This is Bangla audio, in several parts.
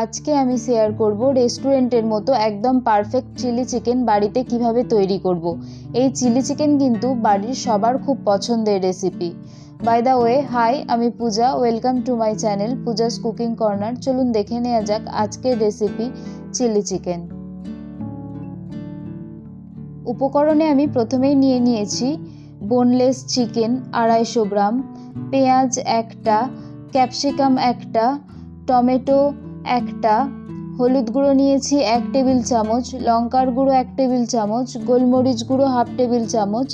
আজকে আমি শেয়ার করব রেস্টুরেন্টের মতো একদম পারফেক্ট চিলি চিকেন বাড়িতে কিভাবে তৈরি করব। এই চিলি চিকেন কিন্তু বাড়ির সবার খুব পছন্দের রেসিপি। বাই দ্য ওয়ে, হাই, আমি Puja. Welcome to my channel Puja's cooking corner. চলুন দেখে নেওয়া যাক আজকের রেসিপি চিলি চিকেন। উপকরণে আমি প্রথমেই নিয়ে নিয়েছি বোনলেস চিকেন 250 গ্রাম, পেঁয়াজ একটা, ক্যাপসিকাম একটা, টমেটো একটা, হলুদ গুঁড়ো নিয়েছি 1 টেবিল চামচ, লঙ্কার গুঁড়ো 1 টেবিল চামচ, গোলমরিচ গুঁড়ো 1/2 টেবিল চামচ,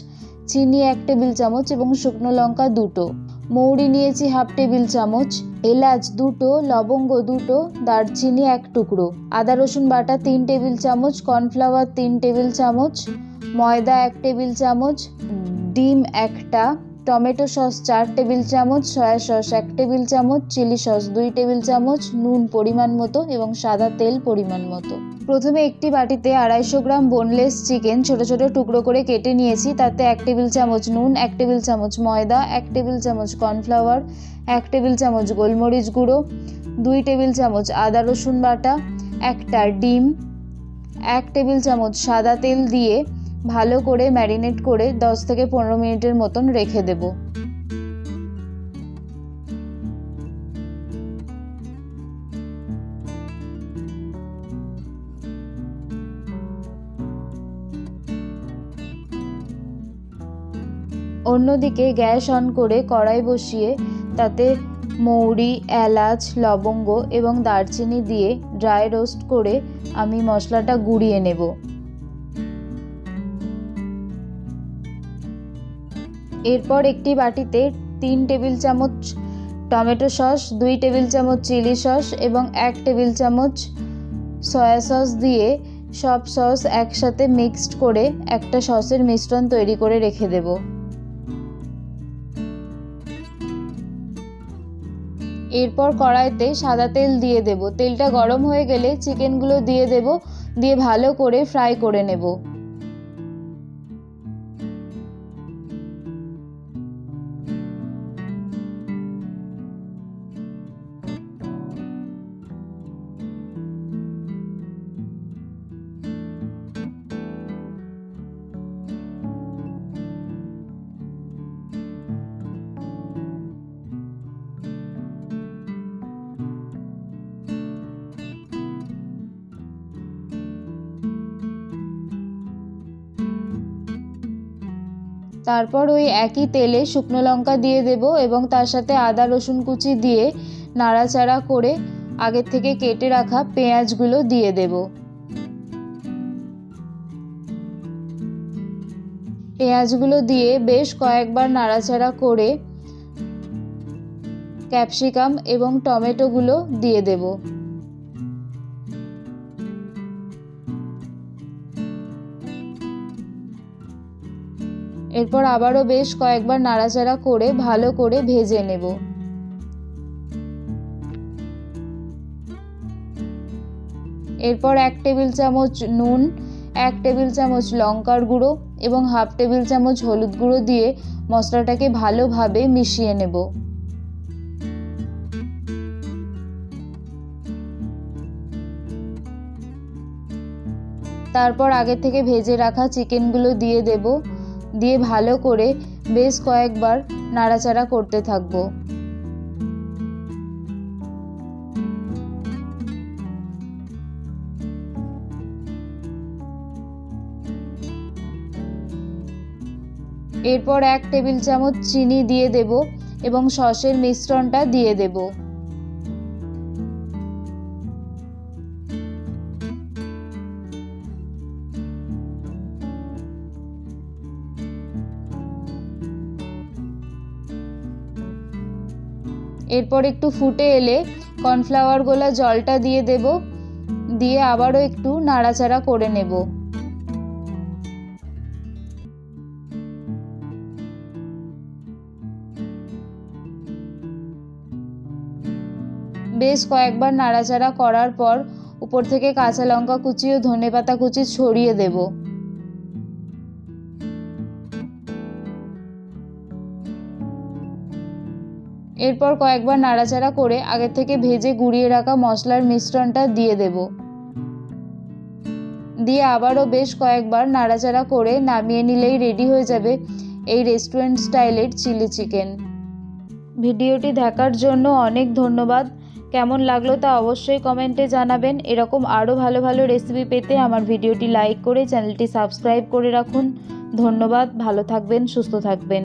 চিনি 1 টেবিল চামচ এবং শুকনো লঙ্কা 2টো, মৌরি নিয়েছি 1/2 টেবিল চামচ, এলাচ 2টো, লবঙ্গ 2টো, দারচিনি 1 টুকরো, আদা রসুন বাটা 3 টেবিল চামচ, কর্নফ্লাওয়ার 3 টেবিল চামচ, ময়দা 1 টেবিল চামচ, ডিম একটা, টমেটো সস 4 টেবিল চামচ, সয়া সস 1 টেবিল চামচ, চিলি সস 2 টেবিল চামচ, নুন পরিমাণ মতো এবং সাদা তেল পরিমাণ মতো। প্রথমে একটি বাটিতে 250 গ্রাম বোনলেস চিকেন ছোট ছোট টুকরো করে কেটে নিয়েছি। তাতে 1 টেবিল চামচ নুন, 1 টেবিল চামচ ময়দা, 1 টেবিল চামচ কর্নফ্লাওয়ার, 1 টেবিল চামচ গোলমরিচ গুঁড়ো, 2 টেবিল চামচ আদা রসুন বাটা, একটা ডিম, 1 টেবিল চামচ সাদা তেল দিয়ে ভালো করে ম্যারিনেট করে 10 থেকে 15 মিনিটের মতন রেখে দেব। অন্যদিকে গ্যাস অন করে কড়াই বসিয়ে তাতে মৌরি, এলাচ, লবঙ্গ এবং দারচিনি দিয়ে ড্রাই রোস্ট করে আমি মশলাটা গুঁড়িয়ে নেব। এরপর একটি বাটিতে 3 টেবিল চামচ টমেটো সস, 2 টেবিল চামচ চিলি সস এবং 1 টেবিল চামচ সয়া সস দিয়ে সব সস একসাথে মিক্সড করে একটা সসের মিশ্রণ তৈরি করে রেখে দেব। এরপর কড়াইতে সাদা তেল দিয়ে দেব। তেলটা গরম হয়ে গেলে চিকেনগুলো দিয়ে দেব, দিয়ে ভালো করে ফ্রাই করে নেব। তারপর ওই একই তেলে শুকনো লঙ্কা দিয়ে দেব এবং তার সাথে আদা রসুন কুচি দিয়ে নাড়াচাড়া করে আগের থেকে কেটে রাখা পেঁয়াজগুলো দিয়ে দেব। পেঁয়াজগুলো দিয়ে বেশ কয়েকবার নাড়াচাড়া করে ক্যাপসিকাম এবং টমেটোগুলো দিয়ে দেব। এরপর আবারও বেশ কয়েকবার নাড়াচাড়া করে ভালো করে ভেজে নেব। এরপর 1 টেবিল চামচ নুন, 1 টেবিল চামচ লঙ্কার গুঁড়ো এবং 1/2 টেবিল চামচ হলুদ গুঁড়ো দিয়ে মশলাটাকে ভালোভাবে মিশিয়ে নেব। তারপর আগে থেকে ভেজে রাখা চিকেনগুলো দিয়ে দেব, দিয়ে ভালো করে বেশ কয়েকবার নাড়াচাড়া করতে থাকবো। এরপর 1 টেবিল চামচ চিনি দিয়ে দেব এবং সসের মিশ্রণটা দিয়ে দেব। এরপর একটু ফুটে এলে কর্নফ্লাওয়ার গোলা জলটা দিয়ে দেব, দিয়ে আবারও একটু নাড়াচাড়া করে নেব। বেশ কয়েকবার নাড়াচাড়া করার পর উপর থেকে কাঁচা লঙ্কা কুচি ও ধনেপাতা কুচি ছড়িয়ে দেব। এরপর কয়েকবার নাড়াচাড়া করে আগে থেকে ভেজে গুঁড়িয়ে রাখা মশলার মিশ্রণটা দিয়ে দেব। দিয়ে আবারও বেশ কয়েকবার নাড়াচাড়া করে নামিয়ে নিলেই রেডি হয়ে যাবে এই রেস্টুরেন্ট স্টাইলের চিলি চিকেন। ভিডিওটি দেখার জন্য অনেক ধন্যবাদ। কেমন লাগলো তা অবশ্যই কমেন্টে জানাবেন। এরকম আরও ভালো ভালো রেসিপি পেতে আমার ভিডিওটি লাইক করে চ্যানেলটি সাবস্ক্রাইব করে রাখুন। ধন্যবাদ, ভালো থাকবেন, সুস্থ থাকবেন।